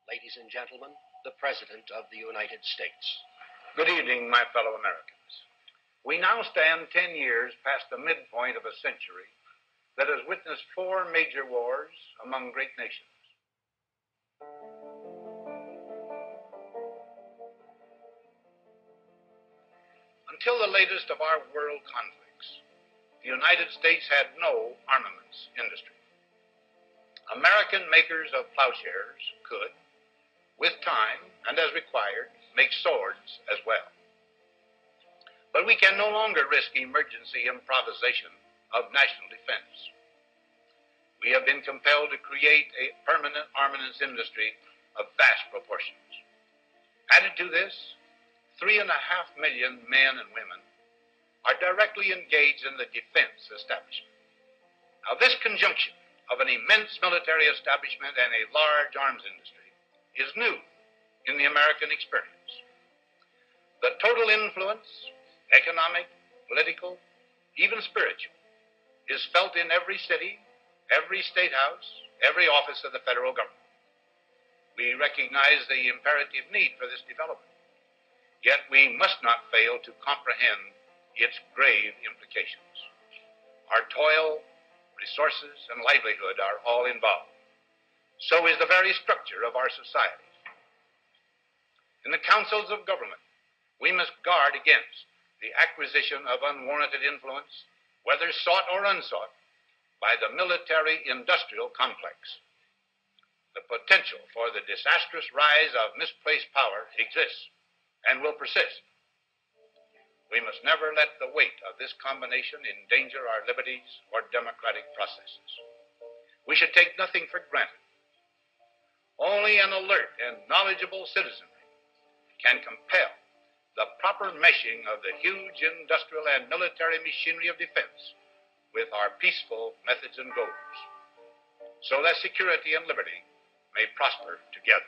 Ladies and gentlemen, the President of the United States. Good evening, my fellow Americans. We now stand 10 years past the midpoint of a century that has witnessed 4 major wars among great nations. Until the latest of our world conflicts, the United States had no armaments industry. American makers of plowshares could, with time and as required, make swords as well. But we can no longer risk emergency improvisation of national defense. We have been compelled to create a permanent armaments industry of vast proportions. Added to this, 3.5 million men and women are directly engaged in the defense establishment. Now, this conjunction of an immense military establishment and a large arms industry is new in the American experience. The total influence, economic, political, even spiritual, is felt in every city, every state house, every office of the federal government. We recognize the imperative need for this development, yet we must not fail to comprehend its grave implications. Our toil, resources, and livelihood are all involved. So is the very structure of our society. In the councils of government, we must guard against the acquisition of unwarranted influence, whether sought or unsought, by the military-industrial complex. The potential for the disastrous rise of misplaced power exists and will persist. We must never let the weight of this combination endanger our liberties or democratic processes. We should take nothing for granted. Only an alert and knowledgeable citizenry can compel the proper meshing of the huge industrial and military machinery of defense with our peaceful methods and goals, so that security and liberty may prosper together.